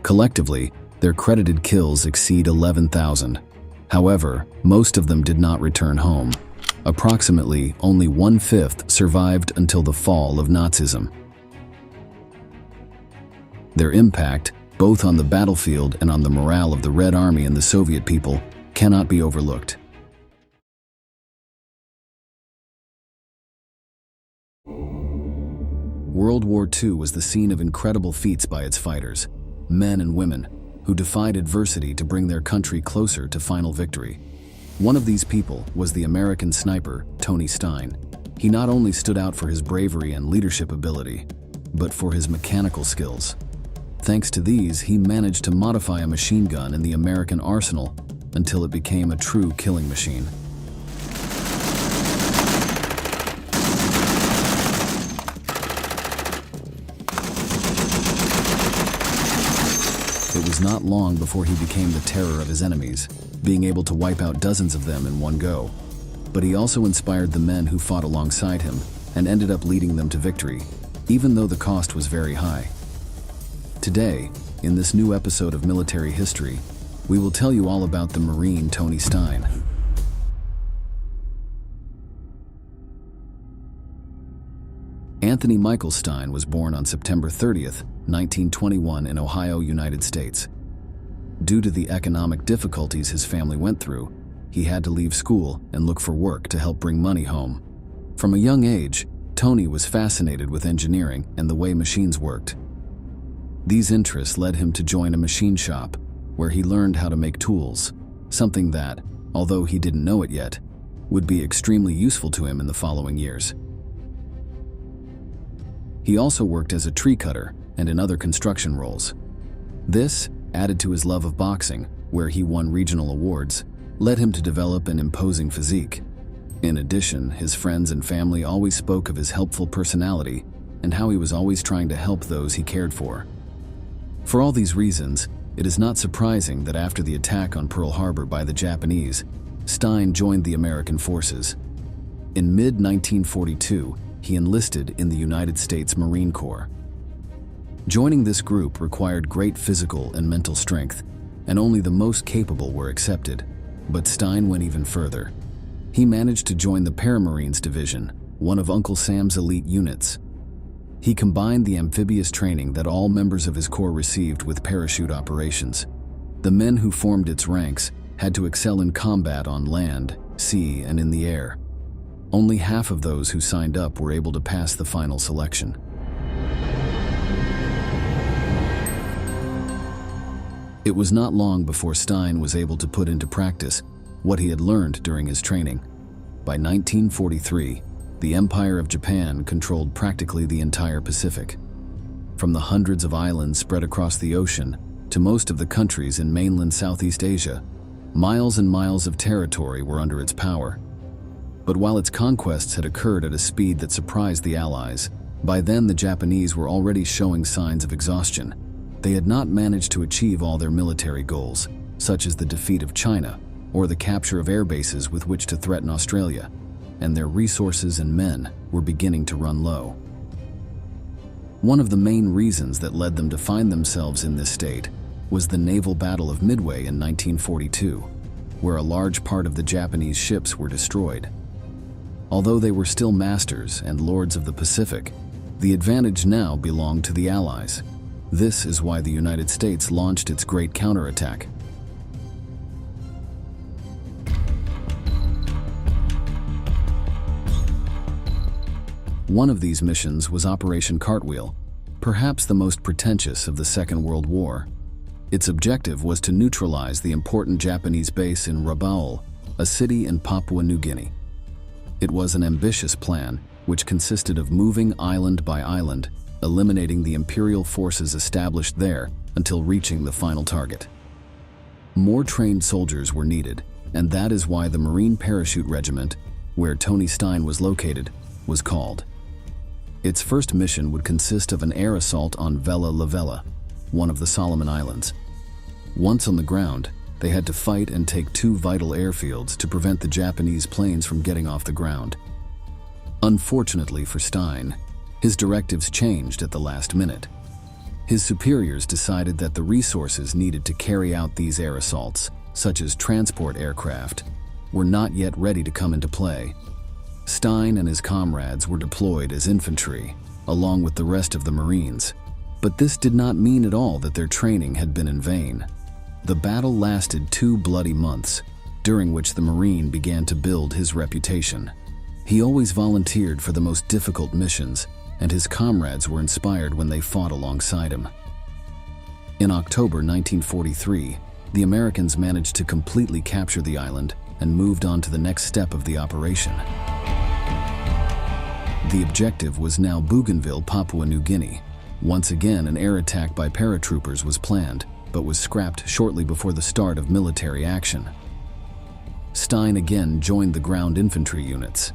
Collectively, their credited kills exceed 11,000. However, most of them did not return home. Approximately only 1/5 survived until the fall of Nazism. Their impact both on the battlefield and on the morale of the Red Army and the Soviet people, cannot be overlooked. World War II was the scene of incredible feats by its fighters, men and women, who defied adversity to bring their country closer to final victory. One of these people was the American sniper, Tony Stein. He not only stood out for his bravery and leadership ability, but for his mechanical skills. Thanks to these, he managed to modify a machine gun in the American arsenal until it became a true killing machine. It was not long before he became the terror of his enemies, being able to wipe out dozens of them in one go. But he also inspired the men who fought alongside him and ended up leading them to victory, even though the cost was very high. Today, in this new episode of Military History, we will tell you all about the Marine Tony Stein. Anthony Michael Stein was born on September 30th, 1921 in Ohio, United States. Due to the economic difficulties his family went through, he had to leave school and look for work to help bring money home. From a young age, Tony was fascinated with engineering and the way machines worked. These interests led him to join a machine shop, where he learned how to make tools, something that, although he didn't know it yet, would be extremely useful to him in the following years. He also worked as a tree cutter and in other construction roles. This, added to his love of boxing, where he won regional awards, led him to develop an imposing physique. In addition, his friends and family always spoke of his helpful personality and how he was always trying to help those he cared for. For all these reasons, it is not surprising that after the attack on Pearl Harbor by the Japanese, Stein joined the American forces. In mid-1942, he enlisted in the United States Marine Corps. Joining this group required great physical and mental strength, and only the most capable were accepted. But Stein went even further. He managed to join the Paramarines Division, one of Uncle Sam's elite units. He combined the amphibious training that all members of his corps received with parachute operations. The men who formed its ranks had to excel in combat on land, sea, and in the air. Only half of those who signed up were able to pass the final selection. It was not long before Stein was able to put into practice what he had learned during his training. By 1943, the Empire of Japan controlled practically the entire Pacific. From the hundreds of islands spread across the ocean to most of the countries in mainland Southeast Asia, miles and miles of territory were under its power. But while its conquests had occurred at a speed that surprised the Allies, by then the Japanese were already showing signs of exhaustion. They had not managed to achieve all their military goals, such as the defeat of China or the capture of air bases with which to threaten Australia, and their resources and men were beginning to run low. One of the main reasons that led them to find themselves in this state was the naval battle of Midway in 1942, where a large part of the Japanese ships were destroyed. Although they were still masters and lords of the Pacific, the advantage now belonged to the Allies. This is why the United States launched its great counterattack. One of these missions was Operation Cartwheel, perhaps the most pretentious of the Second World War. Its objective was to neutralize the important Japanese base in Rabaul, a city in Papua New Guinea. It was an ambitious plan, which consisted of moving island by island, eliminating the Imperial forces established there until reaching the final target. More trained soldiers were needed, and that is why the Marine Parachute Regiment, where Tony Stein was located, was called. Its first mission would consist of an air assault on Vella La Vella, one of the Solomon Islands. Once on the ground, they had to fight and take 2 vital airfields to prevent the Japanese planes from getting off the ground. Unfortunately for Stein, his directives changed at the last minute. His superiors decided that the resources needed to carry out these air assaults, such as transport aircraft, were not yet ready to come into play. Stein and his comrades were deployed as infantry, along with the rest of the Marines. But this did not mean at all that their training had been in vain. The battle lasted 2 bloody months, during which the Marine began to build his reputation. He always volunteered for the most difficult missions, and his comrades were inspired when they fought alongside him. In October 1943, the Americans managed to completely capture the island and moved on to the next step of the operation. The objective was now Bougainville, Papua New Guinea. Once again, an air attack by paratroopers was planned, but was scrapped shortly before the start of military action. Stein again joined the ground infantry units.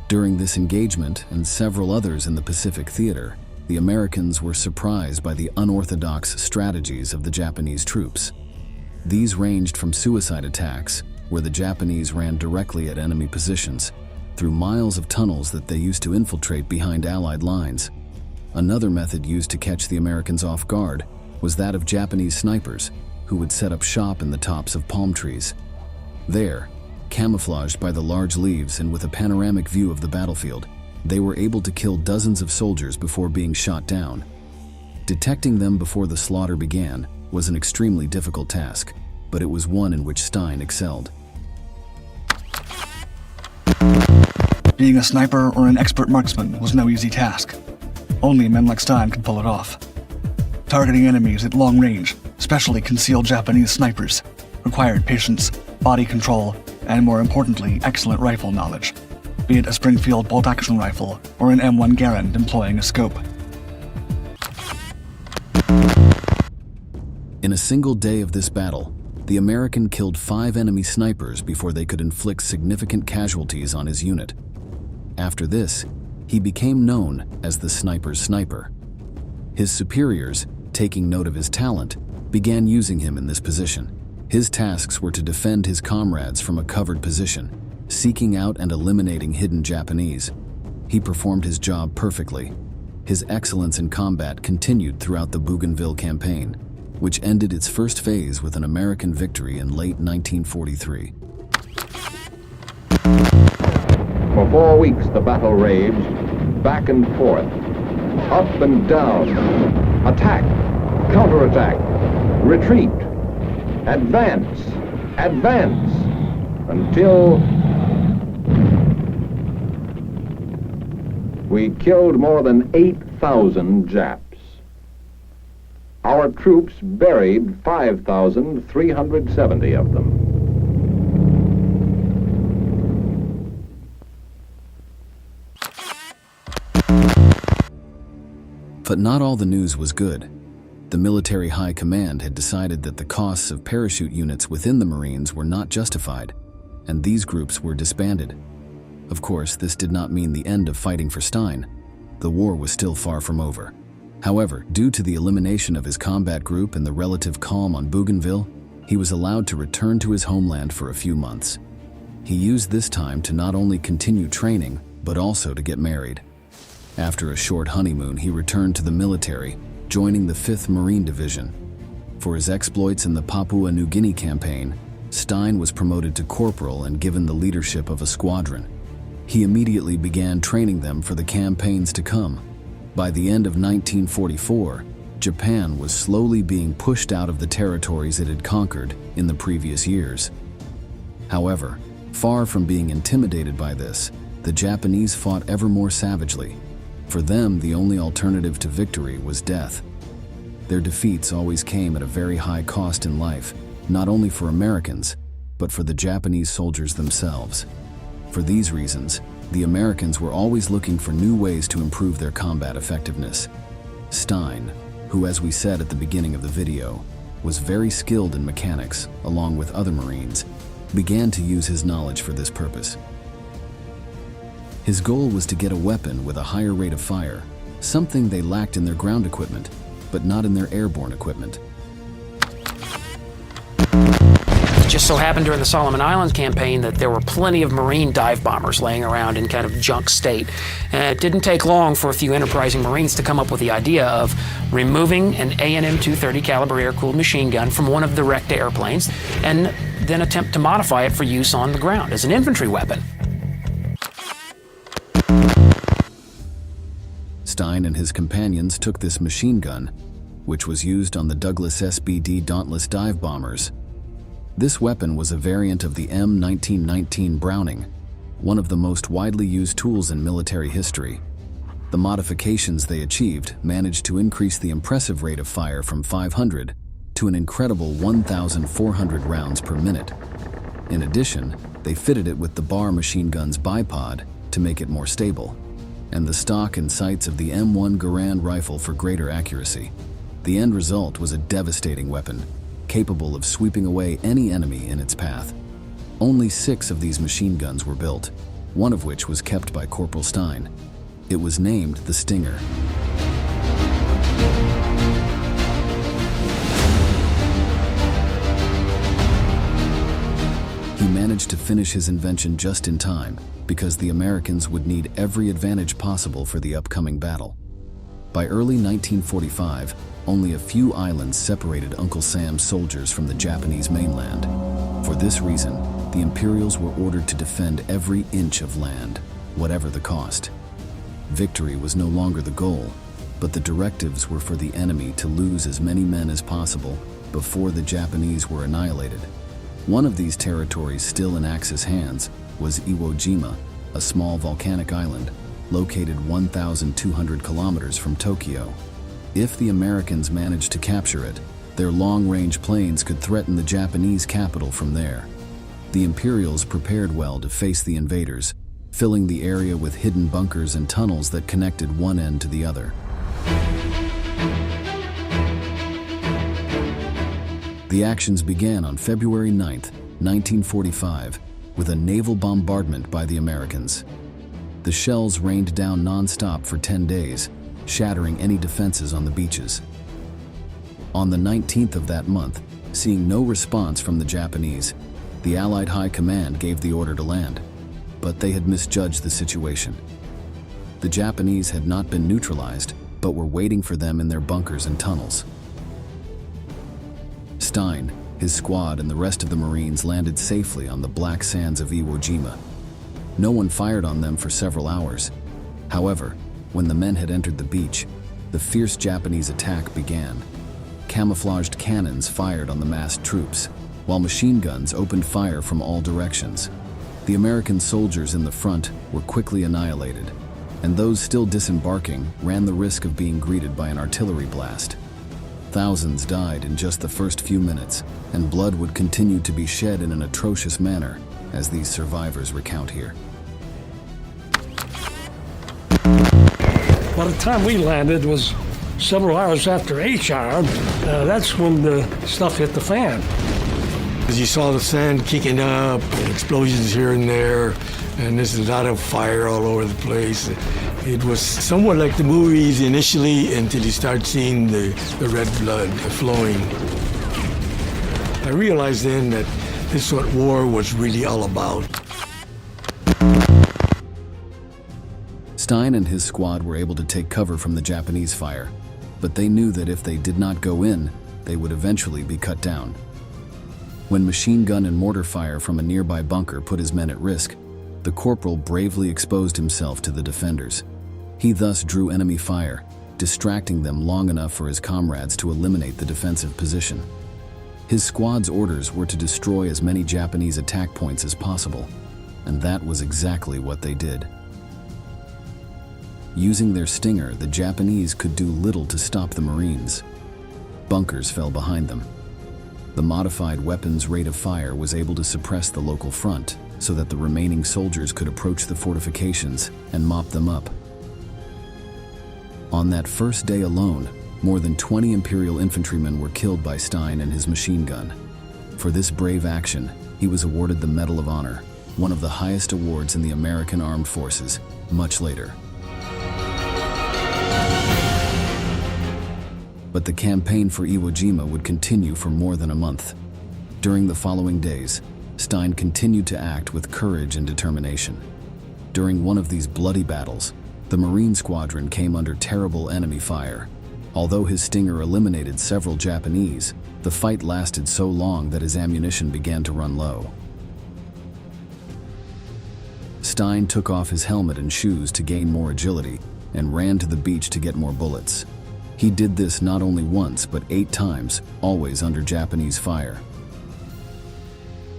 During this engagement and several others in the Pacific Theater, the Americans were surprised by the unorthodox strategies of the Japanese troops. These ranged from suicide attacks, where the Japanese ran directly at enemy positions, through miles of tunnels that they used to infiltrate behind Allied lines. Another method used to catch the Americans off guard was that of Japanese snipers, who would set up shop in the tops of palm trees. There, camouflaged by the large leaves and with a panoramic view of the battlefield, they were able to kill dozens of soldiers before being shot down. Detecting them before the slaughter began was an extremely difficult task, but it was one in which Stein excelled. Being a sniper or an expert marksman was no easy task. Only men like Stein could pull it off. Targeting enemies at long range, especially concealed Japanese snipers, required patience, body control, and more importantly, excellent rifle knowledge, be it a Springfield bolt-action rifle or an M1 Garand employing a scope. In a single day of this battle, the American killed 5 enemy snipers before they could inflict significant casualties on his unit. After this, he became known as the sniper's sniper. His superiors, taking note of his talent, began using him in this position. His tasks were to defend his comrades from a covered position, seeking out and eliminating hidden Japanese. He performed his job perfectly. His excellence in combat continued throughout the Bougainville campaign, which ended its first phase with an American victory in late 1943. For 4 weeks the battle raged, back and forth, up and down, attack, counterattack, retreat, advance, advance, until we killed more than 8,000 Japs. Our troops buried 5,370 of them. But not all the news was good. The military high command had decided that the costs of parachute units within the Marines were not justified, and these groups were disbanded. Of course, this did not mean the end of fighting for Stein. The war was still far from over. However, due to the elimination of his combat group and the relative calm on Bougainville, he was allowed to return to his homeland for a few months. He used this time to not only continue training, but also to get married. After a short honeymoon, he returned to the military, joining the 5th Marine Division. For his exploits in the Papua New Guinea campaign, Stein was promoted to corporal and given the leadership of a squadron. He immediately began training them for the campaigns to come. By the end of 1944, Japan was slowly being pushed out of the territories it had conquered in the previous years. However, far from being intimidated by this, the Japanese fought ever more savagely. For them, the only alternative to victory was death. Their defeats always came at a very high cost in life, not only for Americans, but for the Japanese soldiers themselves. For these reasons, the Americans were always looking for new ways to improve their combat effectiveness. Stein, who, as we said at the beginning of the video, was very skilled in mechanics, along with other Marines, began to use his knowledge for this purpose. His goal was to get a weapon with a higher rate of fire, something they lacked in their ground equipment, but not in their airborne equipment. It just so happened during the Solomon Islands campaign that there were plenty of Marine dive bombers laying around in kind of junk state. And it didn't take long for a few enterprising Marines to come up with the idea of removing an A&M 230 caliber air-cooled machine gun from one of the wrecked airplanes and then attempt to modify it for use on the ground as an infantry weapon. Stein and his companions took this machine gun, which was used on the Douglas SBD Dauntless dive bombers. This weapon was a variant of the M1919 Browning, one of the most widely used tools in military history. The modifications they achieved managed to increase the impressive rate of fire from 500 to an incredible 1,400 rounds per minute. In addition, they fitted it with the Bar machine gun's bipod to make it more stable, and the stock and sights of the M1 Garand rifle for greater accuracy. The end result was a devastating weapon, capable of sweeping away any enemy in its path. Only 6 of these machine guns were built, one of which was kept by Corporal Stein. It was named the Stinger. He managed to finish his invention just in time because the Americans would need every advantage possible for the upcoming battle. By early 1945, only a few islands separated Uncle Sam's soldiers from the Japanese mainland. For this reason, the Imperials were ordered to defend every inch of land, whatever the cost. Victory was no longer the goal, but the directives were for the enemy to lose as many men as possible before the Japanese were annihilated. One of these territories still in Axis hands was Iwo Jima, a small volcanic island located 1,200 kilometers from Tokyo. If the Americans managed to capture it, their long-range planes could threaten the Japanese capital from there. The Imperials prepared well to face the invaders, filling the area with hidden bunkers and tunnels that connected one end to the other. The actions began on February 9, 1945, with a naval bombardment by the Americans. The shells rained down non-stop for 10 days, shattering any defenses on the beaches. On the 19th of that month, seeing no response from the Japanese, the Allied High Command gave the order to land, but they had misjudged the situation. The Japanese had not been neutralized, but were waiting for them in their bunkers and tunnels. Stein, his squad, and the rest of the Marines landed safely on the black sands of Iwo Jima. No one fired on them for several hours. However, when the men had entered the beach, the fierce Japanese attack began. Camouflaged cannons fired on the massed troops, while machine guns opened fire from all directions. The American soldiers in the front were quickly annihilated, and those still disembarking ran the risk of being greeted by an artillery blast. Thousands died in just the first few minutes, and blood would continue to be shed in an atrocious manner, as these survivors recount here. By the time we landed was several hours after HR. That's when the stuff hit the fan. As you saw the sand kicking up, and explosions here and there, and there's a lot of fire all over the place. It was somewhat like the movies initially until you start seeing the red blood flowing. I realized then that this is what war was really all about. Stein and his squad were able to take cover from the Japanese fire, but they knew that if they did not go in, they would eventually be cut down. When machine gun and mortar fire from a nearby bunker put his men at risk, the corporal bravely exposed himself to the defenders. He thus drew enemy fire, distracting them long enough for his comrades to eliminate the defensive position. His squad's orders were to destroy as many Japanese attack points as possible, and that was exactly what they did. Using their Stinger, the Japanese could do little to stop the Marines. Bunkers fell behind them. The modified weapons rate of fire was able to suppress the local front so that the remaining soldiers could approach the fortifications and mop them up. On that first day alone, more than 20 Imperial infantrymen were killed by Stein and his machine gun. For this brave action, he was awarded the Medal of Honor, one of the highest awards in the American Armed Forces, much later. But the campaign for Iwo Jima would continue for more than a month. During the following days, Stein continued to act with courage and determination. During one of these bloody battles, the Marine Squadron came under terrible enemy fire. Although his Stinger eliminated several Japanese, the fight lasted so long that his ammunition began to run low. Stein took off his helmet and shoes to gain more agility, and ran to the beach to get more bullets. He did this not only once, but 8 times, always under Japanese fire.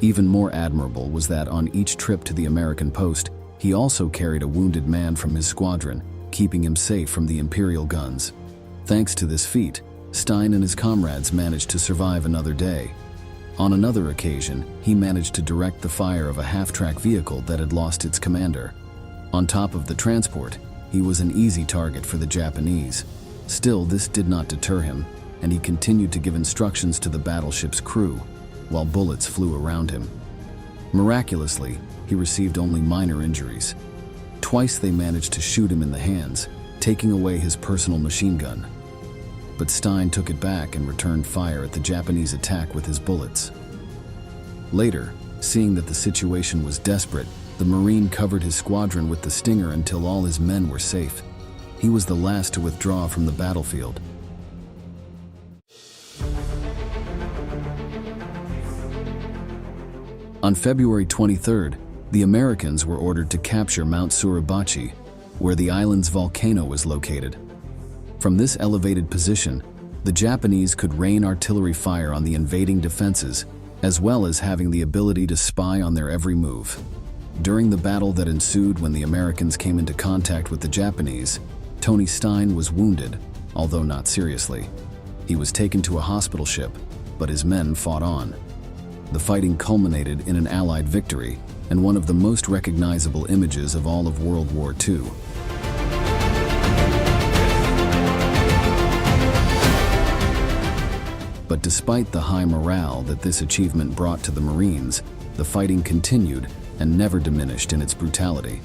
Even more admirable was that on each trip to the American post, he also carried a wounded man from his squadron, keeping him safe from the Imperial guns. Thanks to this feat, Stein and his comrades managed to survive another day. On another occasion, he managed to direct the fire of a half-track vehicle that had lost its commander. On top of the transport, he was an easy target for the Japanese. Still, this did not deter him, and he continued to give instructions to the battleship's crew, while bullets flew around him. Miraculously, he received only minor injuries. Twice they managed to shoot him in the hands, taking away his personal machine gun. But Stein took it back and returned fire at the Japanese attack with his bullets. Later, seeing that the situation was desperate, the Marine covered his squadron with the Stinger until all his men were safe. He was the last to withdraw from the battlefield. On February 23rd, the Americans were ordered to capture Mount Suribachi, where the island's volcano is located. From this elevated position, the Japanese could rain artillery fire on the invading defenses, as well as having the ability to spy on their every move. During the battle that ensued when the Americans came into contact with the Japanese, Tony Stein was wounded, although not seriously. He was taken to a hospital ship, but his men fought on. The fighting culminated in an Allied victory and one of the most recognizable images of all of World War II. But despite the high morale that this achievement brought to the Marines, the fighting continued and never diminished in its brutality.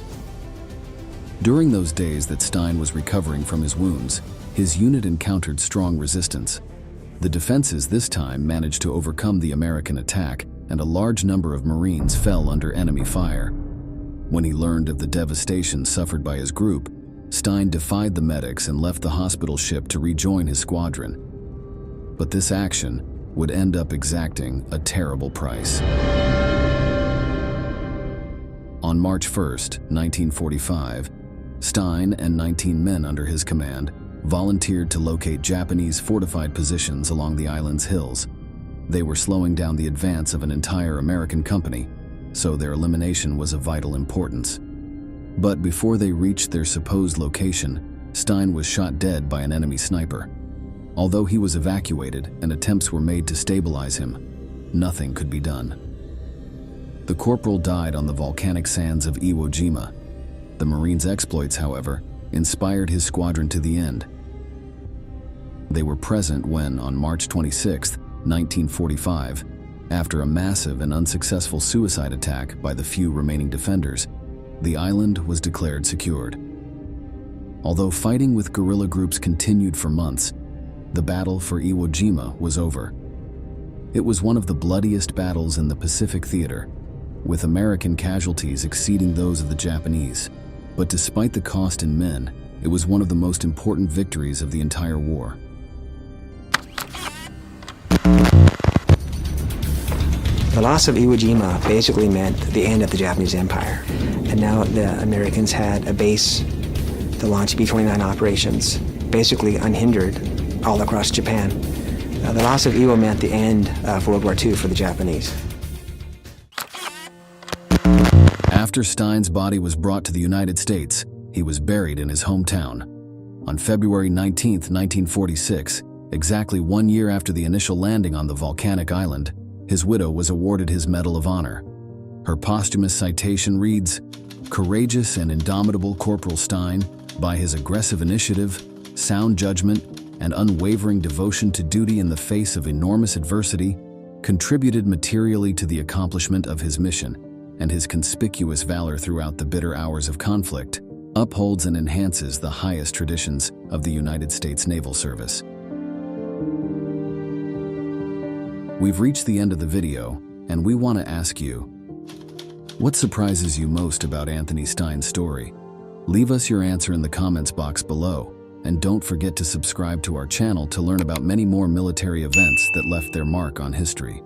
During those days that Stein was recovering from his wounds, his unit encountered strong resistance. The defenses this time managed to overcome the American attack, and a large number of Marines fell under enemy fire. When he learned of the devastation suffered by his group, Stein defied the medics and left the hospital ship to rejoin his squadron. But this action would end up exacting a terrible price. On March 1st, 1945, Stein and 19 men under his command volunteered to locate Japanese fortified positions along the island's hills. They were slowing down the advance of an entire American company, so their elimination was of vital importance. But before they reached their supposed location, Stein was shot dead by an enemy sniper. Although he was evacuated and attempts were made to stabilize him, nothing could be done. The corporal died on the volcanic sands of Iwo Jima. The Marines' exploits, however, inspired his squadron to the end. They were present when, on March 26, 1945, after a massive and unsuccessful suicide attack by the few remaining defenders, the island was declared secured. Although fighting with guerrilla groups continued for months, the battle for Iwo Jima was over. It was one of the bloodiest battles in the Pacific theater, with American casualties exceeding those of the Japanese. But despite the cost in men, it was one of the most important victories of the entire war. The loss of Iwo Jima basically meant the end of the Japanese Empire. And now the Americans had a base to launch B-29 operations, basically unhindered, all across Japan. The loss of Iwo meant the end of World War II for the Japanese. After Stein's body was brought to the United States, he was buried in his hometown. On February 19, 1946, exactly 1 year after the initial landing on the volcanic island, his widow was awarded his Medal of Honor. Her posthumous citation reads, "Courageous and indomitable Corporal Stein, by his aggressive initiative, sound judgment, and unwavering devotion to duty in the face of enormous adversity, contributed materially to the accomplishment of his mission, and his conspicuous valor throughout the bitter hours of conflict upholds and enhances the highest traditions of the United States Naval Service." We've reached the end of the video, and we want to ask you, what surprises you most about Anthony Stein's story? Leave us your answer in the comments box below, and don't forget to subscribe to our channel to learn about many more military events that left their mark on history.